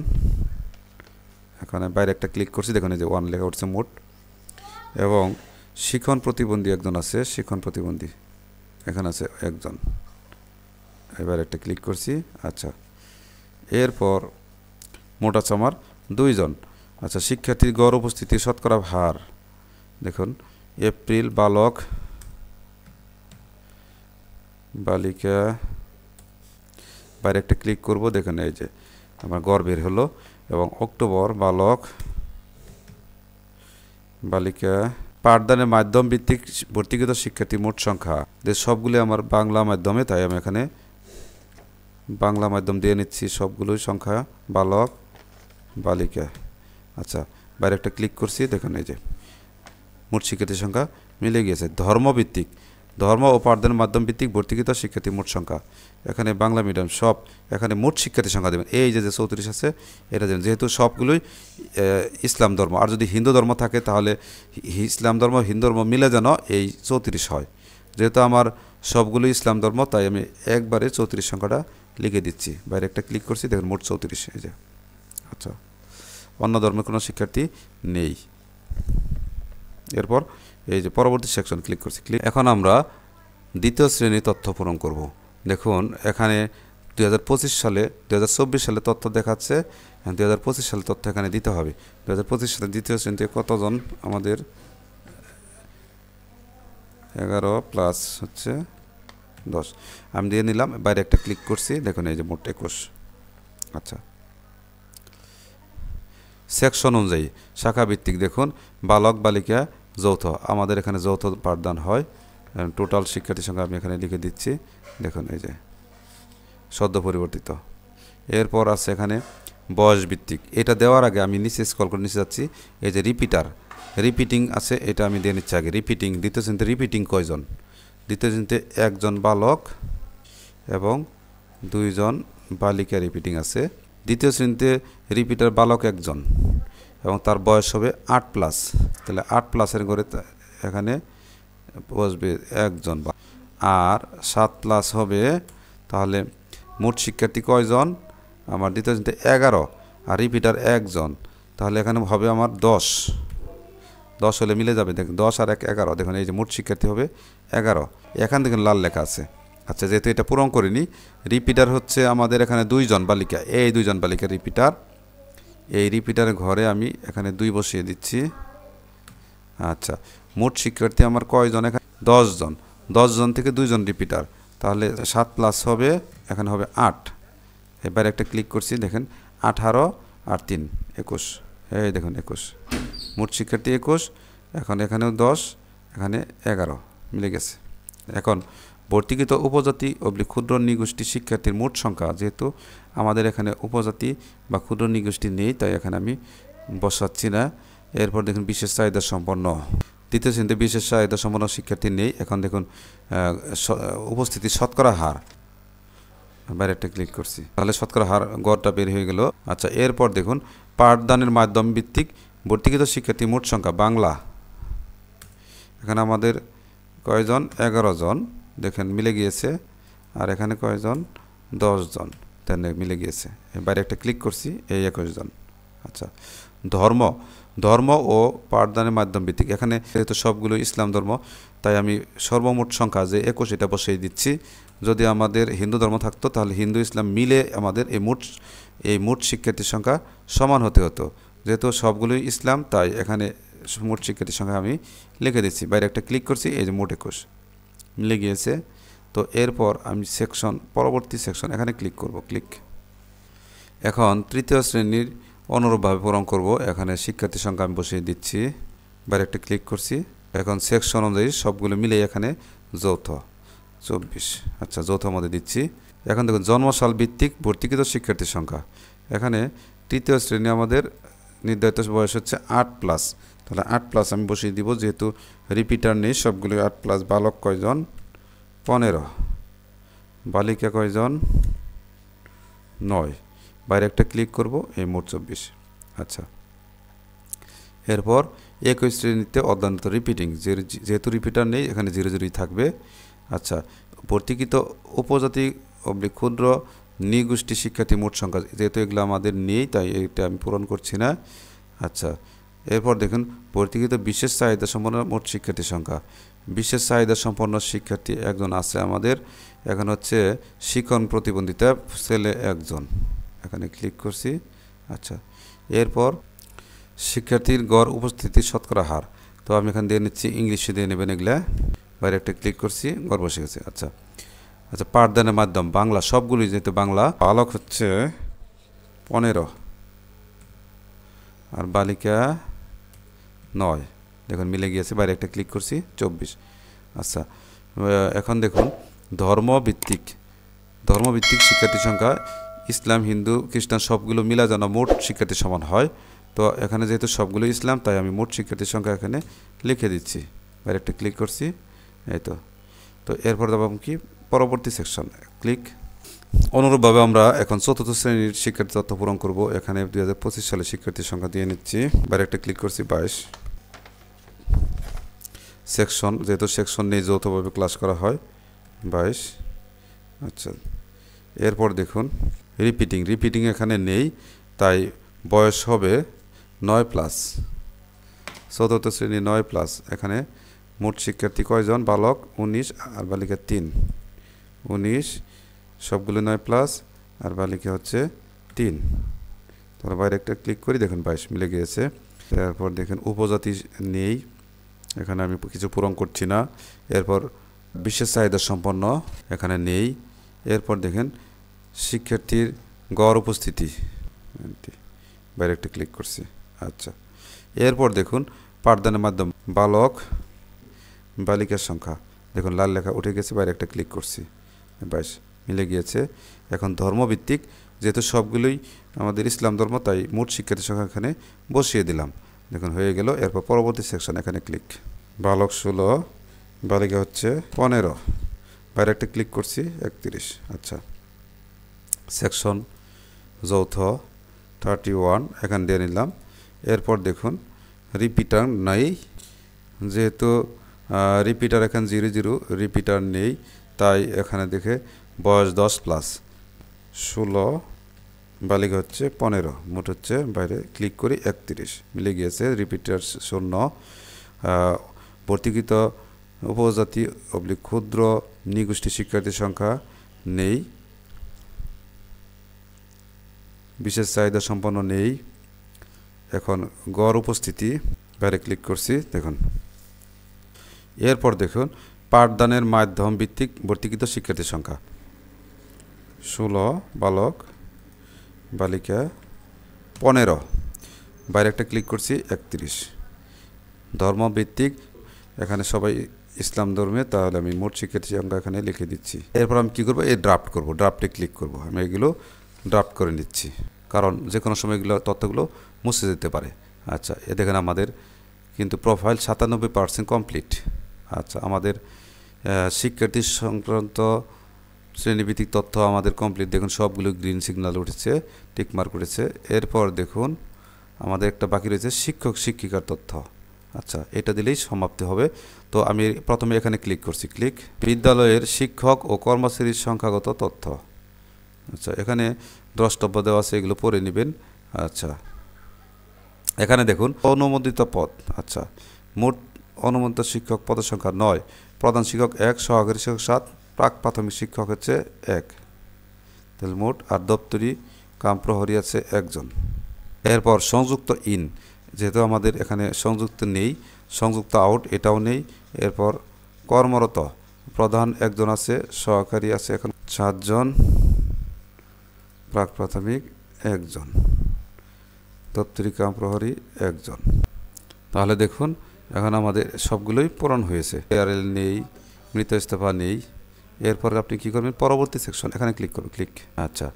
এখানে বাইরে একটা ক্লিক করছি, দেখুন এই যে 1 লেখা উঠছে মোট, এবং শিখন প্রতিবন্ধী 1 জন আছে, শিখন প্রতিবন্ধী এখানে আছে 1 জন, এবার একটা ক্লিক করছি। আচ্ছা, এরপর মোট আছে আমার 2 জন। আচ্ছা, শিক্ষার্থীর গড় উপস্থিতি শতকরা হার দেখুন, এপ্রিল বালক বালিকা, বাইরে একটা ক্লিক করব, দেখুন এই যে আমার গড় বের হলো, এবং অক্টোবর বালক বালিকা পাঠদানের মাধ্যম ভিত্তিক ভর্তিকৃত শিক্ষার্থী মোট সংখ্যা, যে সবগুলি আমার বাংলা মাধ্যমে, তাই আমি এখানে বাংলা মাধ্যম দিয়ে নিচ্ছি সবগুলোই সংখ্যা, বালক বালিকা। আচ্ছা, বাইরে একটা ক্লিক করছি, দেখুন এই যে মোট শিক্ষার্থীর সংখ্যা মিলে গিয়েছে। ধর্মভিত্তিক, ধর্ম ও পাঠদানের মাধ্যম ভিত্তিক ভর্তিকৃত শিক্ষার্থী মোট সংখ্যা, এখানে বাংলা মিডিয়াম সব, এখানে মোট শিক্ষার্থীর সংখ্যা দেবেন, এই যে 34 আছে এটা দেবেন, যেহেতু সবগুলোই ইসলাম ধর্ম। আর যদি হিন্দু ধর্ম থাকে তাহলে ইসলাম ধর্ম হিন্দু ধর্ম মিলে যেন এই 34 হয়, যেহেতু আমার সবগুলোই ইসলাম ধর্ম তাই আমি একবারে 34 সংখ্যাটা লিখে দিচ্ছি। বাইরে একটা ক্লিক করছি, দেখুন মোট 34 এই যে। আচ্ছা, অন্য ধর্মের কোনো শিক্ষার্থী নেই। এরপর এই যে পরবর্তী সেকশন ক্লিক করছি। এখন আমরা দ্বিতীয় শ্রেণীর তথ্য পূরণ করব। দেখুন এখানে 2025 সালে 2024 সালে তথ্য দেখাচ্ছে, 2025 সালে তথ্য এখানে দিতে হবে। 2025 সালে দ্বিতীয় শ্রেণীতে কতজন আমাদের 11 প্লাস হচ্ছে 10 আমি দিয়ে নিলাম, বাইরে একটা ক্লিক করছি, দেখুন এই যে মোট 21। আচ্ছা, সেকশন অনুযায়ী শাখা ভিত্তিক দেখুন বালক বালিকা যৌথ, আমাদের এখানে যৌথ পাঠদান হয়। টোটাল শিক্ষার্থীর সংখ্যা আমি এখানে লিখে দিচ্ছি, দেখুন এই যে সদ্য পরিবর্তিত। এরপর আছে এখানে বয়স ভিত্তিক, এটা দেওয়ার আগে আমি নিচে স্ক্রল করে নিচে যাচ্ছি, এই যে রিপিটিং আছে, এটা আমি দিয়ে নিচ্ছি আগে। রিপিটিং দ্বিতীয় শ্রেণীতে রিপিটিং কয়জন? দ্বিতীয় শ্রেণীতে 1 জন বালক এবং 2 জন বালিকা রিপিটিং আছে। দ্বিতীয় শ্রেণীতে রিপিটার বালক 1 জন এবং তার বয়স হবে 8+, তাহলে 8+-এর ঘরে এখানে বসবে 1 জন, আর 7+ হবে, তাহলে মোট শিক্ষার্থী কয়জন আমার? দ্বিতীয় শ্রেণীতে 11 আর রিপিটার 1 জন, তাহলে এখানে হবে আমার 10 হলে মিলে যাবে। দেখুন 10 আর 1 11, দেখুন এই যে মোট শিক্ষার্থী হবে 11। এখান দেখুন লাল লেখা আছে। আচ্ছা, যেহেতু এটা পূরণ করিনি, রিপিটার হচ্ছে আমাদের এখানে 2 জন বালিকা, এই 2 জন বালিকা রিপিটার, এই রিপিটারের ঘরে আমি এখানে 2 বসিয়ে দিচ্ছি। আচ্ছা, মোট শিক্ষার্থী আমার কয়জন? এখানে 10 জন, 10 জন থেকে 2 জন রিপিটার, তাহলে 7+ হবে, এখানে হবে 8। এবার একটা ক্লিক করছি, দেখেন 18 আর 3 21, এই দেখুন 21, মোট শিক্ষার্থী 21। এখন এখানেও 10, এখানে 11 মিলে গেছে। এখন ভর্তিকৃত উপজাতি ক্ষুদ্র নৃগোষ্ঠী শিক্ষার্থীর মোট সংখ্যা, যেহেতু আমাদের এখানে উপজাতি বা ক্ষুদ্র নৃগোষ্ঠী নেই, তাই এখানে আমি বসাচ্ছি না। এরপর দেখুন বিশেষ চাহিদা সম্পন্ন, দ্বিতীয় শ্রেণীতে বিশেষ চাহিদা সম্পন্ন শিক্ষার্থী নেই। এখন দেখুন উপস্থিতি শতকরা হার, বাইরে একটা ক্লিক করছি, তাহলে শতকরা হার গড়টা বের হয়ে গেল। আচ্ছা, এরপর দেখুন পাঠদানের মাধ্যম ভিত্তিক ভর্তিকৃত শিক্ষার্থী মোট সংখ্যা বাংলা, এখানে আমাদের কয়জন? 11 জন, দেখেন মিলে গিয়েছে। আর এখানে কয়জন? 10 জন, তাই মিলে গিয়েছে। বাইরে একটা ক্লিক করছি, এই 21 জন। আচ্ছা, ধর্ম ও পাঠদানের মাধ্যম ভিত্তিক, এখানে যেহেতু সবগুলো ইসলাম ধর্ম, তাই আমি সর্বমোট সংখ্যা যে 21 এটা বসিয়ে দিচ্ছি। যদি আমাদের হিন্দু ধর্ম থাকতো তাহলে হিন্দু ইসলাম মিলে আমাদের এই মোট শিক্ষার্থীর সংখ্যা সমান হতে হতো। যেহেতু সবগুলোই ইসলাম, তাই এখানে মোট শিক্ষার্থীর সংখ্যা আমি লিখে দিচ্ছি। বাইরে একটা ক্লিক করছি, এই যে মোট 21 মিলে গিয়েছে। তো এরপর আমি পরবর্তী সেকশন এখানে ক্লিক করব। এখন তৃতীয় শ্রেণীর অনুরূপভাবে পূরণ করব। এখানে শিক্ষার্থীর সংখ্যা আমি বসিয়ে দিচ্ছি, বাইরে একটা ক্লিক করছি। এখন সেকশন অনুযায়ী সবগুলো মিলে এখানে যৌথ 24। আচ্ছা, যৌথ মধ্যে দিচ্ছি। এখন দেখুন জন্মসাল ভিত্তিক ভর্তিকৃত শিক্ষার্থীর সংখ্যা, এখানে তৃতীয় শ্রেণী আমাদের নির্ধারিত বয়স হচ্ছে 8+, তাহলে 8+ আমি বসিয়ে দিব, যেহেতু রিপিটার নেই, সবগুলো 8+। বালক কয়জন? 15, বালিকা কয়জন? 9, বাইরে একটা ক্লিক করব, এই মোট 24। আচ্ছা, এরপর একই শ্রেণীতে অধ্যয়নরত রিপিটিং, যেহেতু রিপিটার নেই, এখানে 0 থাকবে। আচ্ছা, ভর্তিকৃত উপজাতি ক্ষুদ্র নৃগোষ্ঠী শিক্ষার্থী মোট সংখ্যা, যেহেতু এগুলো আমাদের নেই, তাই এটা আমি পূরণ করছি না। আচ্ছা, এরপর দেখুন ভর্তিকৃত বিশেষ চাহিদা সম্পন্ন মোট শিক্ষার্থীর সংখ্যা, বিশেষ চাহিদা সম্পন্ন শিক্ষার্থী 1 জন আছে আমাদের। এখন হচ্ছে শিক্ষণ প্রতিবন্ধিতা ছেলে 1 জন, এখানে ক্লিক করছি। আচ্ছা, এরপর শিক্ষার্থীর গড় উপস্থিতির শতকরা হার, তো আমি এখানে দিয়ে নিচ্ছি, ইংলিশে দিয়ে নেবেন এগুলা। বাইরে একটা ক্লিক করছি, গড় বসে গেছে। আচ্ছা, পাঠদানের মাধ্যম বাংলা, সবগুলোই যেহেতু বাংলা। বালক হচ্ছে 15 আর বালিকা 9, দেখুন মিলে গিয়েছে। বাইরে একটা ক্লিক করছি, 24। আচ্ছা, এখন দেখুন ধর্মভিত্তিক শিক্ষার্থীর সংখ্যা, ইসলাম হিন্দু খ্রিস্টান সবগুলো মিলা যেন মোট শিক্ষার্থী সমান হয়। তো এখানে যেহেতু সবগুলো ইসলাম, তাই আমি মোট শিক্ষার্থীর সংখ্যা এখানে লিখে দিচ্ছি। বাইরে একটা ক্লিক করছি, এই তো এরপর দেবো কি পরবর্তী সেকশন ক্লিক। অনুরূপভাবে আমরা এখন চতুর্থ শ্রেণীর শিক্ষার্থী তথ্য পূরণ করব। এখানে 2025 সালে শিক্ষার্থীর সংখ্যা দিয়ে নিচ্ছি, বাইরে একটা ক্লিক করছি, 22। সেকশন, যেহেতু সেকশন নেই, যৌথভাবে ক্লাস করা হয়, 22। আচ্ছা, এরপর দেখুন রিপিটিং এখানে নেই, তাই বয়স হবে 9+, চতুর্থ শ্রেণী 9+, এখানে মোট শিক্ষার্থী কয়জন? বালক 19 আর বালিকা 3, 19 সবগুলো 9+ আর বালিকা হচ্ছে 3। তাহলে বাইরে একটা ক্লিক করি, দেখুন 22 মিলে গিয়েছে। তারপর দেখেন উপজাতি নেই, এখানে আমি কিছু পূরণ করছি না। এরপর বিশেষ চাহিদা সম্পন্ন এখানে নেই। এরপর দেখেন শিক্ষার্থীর গড় উপস্থিতি, বাইরে একটা ক্লিক করছি। আচ্ছা, এরপর দেখুন পাঠদানের মাধ্যম বালক বালিকার সংখ্যা, দেখুন লাল লেখা উঠে গেছে, বাইরে একটা ক্লিক করছি, 22 মিলে গিয়েছে। এখন ধর্মভিত্তিক, যেহেতু সবগুলোই আমাদের ইসলাম ধর্ম, তাই মোট শিক্ষার্থীর সংখ্যা এখানে বসিয়ে দিলাম, দেখুন হয়ে গেল। এরপর পরবর্তী সেকশন, এখানে ক্লিক, বালক 16, বালিকা হচ্ছে 15, বাইরে একটা ক্লিক করছি, 31। আচ্ছা, সেকশন যৌথ 31 এখানে দিয়ে নিলাম। এরপর দেখুন রিপিটার নাই, যেহেতু রিপিটার এখানে 00, রিপিটার নেই, তাই এখানে দেখে বয়স 10+, 16, বালিকা হচ্ছে 15, মোট হচ্ছে, বাইরে ক্লিক করি, 31 মিলে গিয়েছে। রিপিটার শূন্য। ভর্তিকৃত উপজাতি ক্ষুদ্র নিগোষ্ঠী শিক্ষার্থীর সংখ্যা নেই। বিশেষ চাহিদা সম্পন্ন নেই। এখন গড় উপস্থিতি, বাইরে ক্লিক করছি, দেখুন। এরপর দেখুন পাঠদানের মাধ্যম ভিত্তিক ভর্তিকৃত শিক্ষার্থীর সংখ্যা 16, বালক বালিকা 15, বাইরে একটা ক্লিক করছি, 31। ধর্মভিত্তিক, এখানে সবাই ইসলাম ধর্মে, তাহলে আমি মোট শিক্ষার্থীর সংখ্যা এখানে লিখে দিচ্ছি। এরপর আমি কী করবো? এই ড্রাফট করব, ড্রাফটে ক্লিক করব। আমি এগুলো ড্রাফট করে নিচ্ছি, কারণ যে কোনো সময় এগুলো তথ্যগুলো মুছে যেতে পারে। আচ্ছা, এ দেখেন আমাদের কিন্তু প্রোফাইল 97% কমপ্লিট। আচ্ছা, আমাদের শিক্ষার্থী সংক্রান্ত শ্রেণীভিত্তিক তথ্য আমাদের কমপ্লিট, দেখুন সবগুলো গ্রিন সিগন্যাল উঠেছে, টিকমার্ক উঠেছে। এরপর দেখুন আমাদের একটা বাকি রয়েছে শিক্ষক শিক্ষিকার তথ্য। আচ্ছা, এটা দিলেই সমাপ্তি হবে। তো আমি প্রথমে এখানে ক্লিক করছি, ক্লিক বিদ্যালয়ের শিক্ষক ও কর্মচারীর সংখ্যাগত তথ্য। আচ্ছা, এখানে দ্রষ্টব্য দেওয়া আছে, এগুলো পড়ে নেবেন। আচ্ছা, এখানে দেখুন অনুমোদিত পদ। আচ্ছা, মোট অনুমোদিত শিক্ষক পদের সংখ্যা 9, প্রধান শিক্ষক 1, সহকারী শিক্ষক 7, প্রাক প্রাথমিক শিক্ষক হচ্ছে 1, তাহলে মোট। আর দপ্তরি কাম প্রহরী আছে 1 জন। এরপর সংযুক্ত ইন, যেহেতু আমাদের এখানে সংযুক্ত নেই, সংযুক্ত আউট এটাও নেই। এরপর কর্মরত প্রধান 1 জন আছে, সহকারী আছে এখন 7 জন, প্রাক প্রাথমিক 1 জন, দপ্তরি কাম প্রহরী 1 জন। তাহলে দেখুন এখন আমাদের সবগুলোই পূরণ হয়েছে। এআরএল নেই, মৃত ইস্তফা নেই। এরপর আপনি কি করবেন? পরবর্তী সেকশন, এখানে ক্লিক করবেন, ক্লিক। আচ্ছা,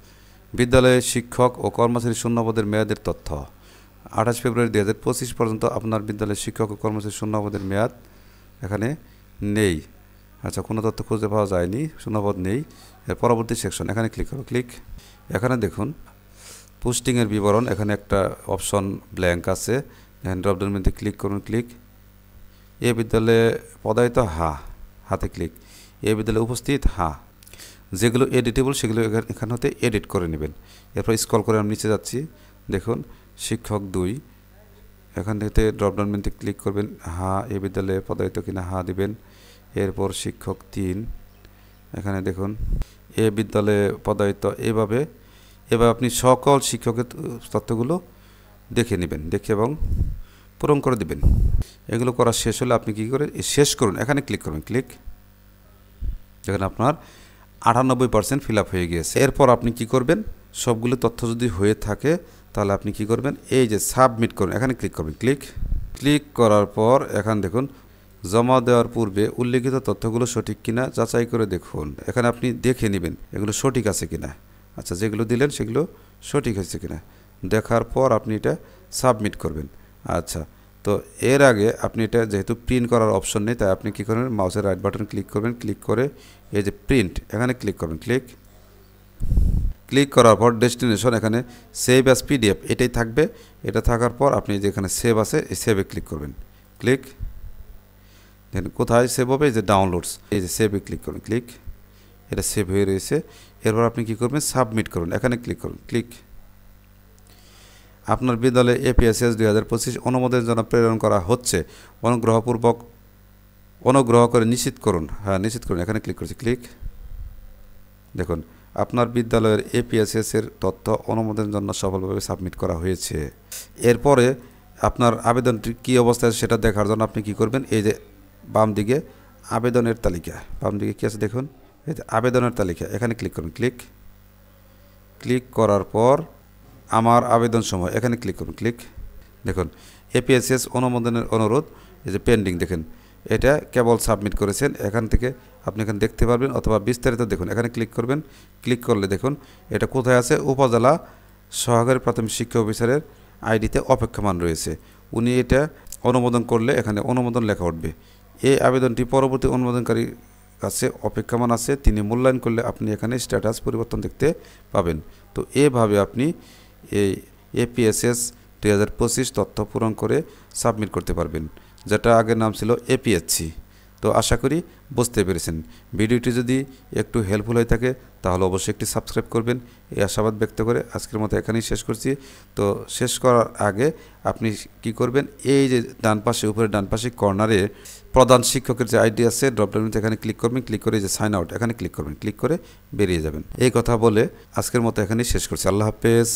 বিদ্যালয়ের শিক্ষক ও কর্মচারী শূন্যপদের মেয়াদের তথ্য 28 ফেব্রুয়ারি 2025 পর্যন্ত আপনার বিদ্যালয়ের শিক্ষক ও কর্মচারী শূন্যপদের মেয়াদ এখানে নেই। আচ্ছা, কোনো তথ্য খুঁজে পাওয়া যায়নি, শূন্যপদ নেই। এর পরবর্তী সেকশন, এখানে ক্লিক করুন, ক্লিক। এখানে দেখুন পোস্টিংয়ের বিবরণ, এখানে একটা অপশন ব্ল্যাঙ্ক আছে, এখানে ড্রপডাউন মেনুতে ক্লিক করুন, ক্লিক। এ বিদ্যালয়ে পদায়িত, হাতে ক্লিক। এ বিদ্যালয়ে উপস্থিত, যেগুলো এডিটেবল সেগুলো এখান হতে এডিট করে নেবেন। এরপর স্ক্রল করে আমি নিচে যাচ্ছি, দেখুন শিক্ষক 2, এখান থেকে ড্রপডাউন মেনুতে ক্লিক করবেন, এ বিদ্যালয়ে পদায়িত কিনা দিবেন। এরপর শিক্ষক 3, এখানে দেখুন এ বিদ্যালয়ে পদায়িত। এভাবে আপনি সকল শিক্ষকের তথ্যগুলো দেখে নেবেন, দেখে এবং পূরণ করে দিবেন। এগুলো করা শেষ হলে আপনি কি করে শেষ করুন, এখানে ক্লিক করবেন, ক্লিক। দেখেন আপনার 98% ফিল আপ হয়ে গিয়েছে। এরপর আপনি কি করবেন? সবগুলো তথ্য যদি হয়ে থাকে তাহলে আপনি কি করবেন? এই যে সাবমিট করুন, এখানে ক্লিক করবেন, ক্লিক। ক্লিক করার পর এখানে দেখুন জমা দেওয়ার পূর্বে উল্লেখিত তথ্যগুলো সঠিক কিনা যাচাই করে দেখুন। এখানে আপনি দেখে নেবেন এগুলো সঠিক আছে কিনা। আচ্ছা, যেগুলো দিলেন সেগুলো সঠিক হয়েছে কিনা দেখার পর আপনি এটা সাবমিট করবেন। আচ্ছা, তো এর আগে আপনি এটা যেহেতু প্রিন্ট করার অপশন নেই, তাই আপনি কী করবেন? মাউসের রাইট বাটন ক্লিক করবেন, ক্লিক করে এই যে প্রিন্ট, এখানে ক্লিক করবেন, ক্লিক। ক্লিক করার পর ডেস্টিনেশন, এখানে সেভ অ্যাজ পিডিএফ এটাই থাকবে। এটা থাকার পর আপনি যেখানে সেভ আছে এই সেভে ক্লিক করবেন, ক্লিক। দেন কোথায় সেভ হবে? এই যে ডাউনলোডস, এই যে সেভে ক্লিক করুন, ক্লিক। এটা সেভ হয়ে রয়েছে। এরপর আপনি কি করবেন? সাবমিট করুন, এখানে ক্লিক করুন, ক্লিক। আপনার বিদ্যালয়ে এপিএসএস 2025 অনুমোদনের জন্য প্রেরণ করা হচ্ছে। অনুগ্রহ করে নিশ্চিত করুন। হ্যাঁ, নিশ্চিত করুন, এখানে ক্লিক করছি। ক্লিক। দেখুন আপনার বিদ্যালয়ের এপিএসএস এর তথ্য অনুমোদনের জন্য সফলভাবে সাবমিট করা হয়েছে। এরপরে আপনার আবেদনটি কী অবস্থায় সেটা দেখার জন্য আপনি কি করবেন, এই যে বাম দিকে আবেদনের তালিকা, বাম দিকে কী আছে দেখুন, এই যে আবেদনের তালিকা, এখানে ক্লিক করুন। ক্লিক করার পর আমার আবেদন সময় এখানে ক্লিক করুন। দেখুন এপিএসএস অনুমোদনের অনুরোধ, এই যে পেন্ডিং, দেখেন এটা কেবল সাবমিট করেছেন। এখান থেকে আপনি এখানে দেখতে পারবেন, অথবা বিস্তারিত দেখুন, এখানে ক্লিক করবেন। ক্লিক করলে দেখুন এটা কোথায় আছে, উপজেলা সহকারী প্রাথমিক শিক্ষা অফিসারের আইডিতে অপেক্ষমান রয়েছে। উনি এটা অনুমোদন করলে এখানে অনুমোদন লেখা উঠবে। এই আবেদনটি পরবর্তী অনুমোদনকারীর কাছে অপেক্ষমান আছে, তিনি মূল্যায়ন করলে আপনি এখানে স্ট্যাটাস পরিবর্তন দেখতে পাবেন। তো এভাবে আপনি এই এপিএসএস 2025 তথ্য পূরণ করে সাবমিট করতে পারবেন, যেটা আগের নাম ছিল এপিএসসি। তো আশা করি বুঝতে পেরেছেন। ভিডিওটি যদি একটু হেল্পফুল হয়ে থাকে তাহলে অবশ্যই একটি সাবস্ক্রাইব করবেন, এই আশাবাদ ব্যক্ত করে আজকের মতো এখানেই শেষ করছি। তো শেষ করার আগে আপনি কি করবেন, এই যে ডান পাশে, উপরে ডান পাশে কর্নারে প্রধান শিক্ষকের যে আইডি আছে, ড্রপডাউনে এখানে ক্লিক করবেন। ক্লিক করে যে সাইন আউট এখানে ক্লিক করবেন। ক্লিক করে বেরিয়ে যাবেন। এই কথা বলে আজকের মতো এখানেই শেষ করছি। আল্লাহ হাফেজ।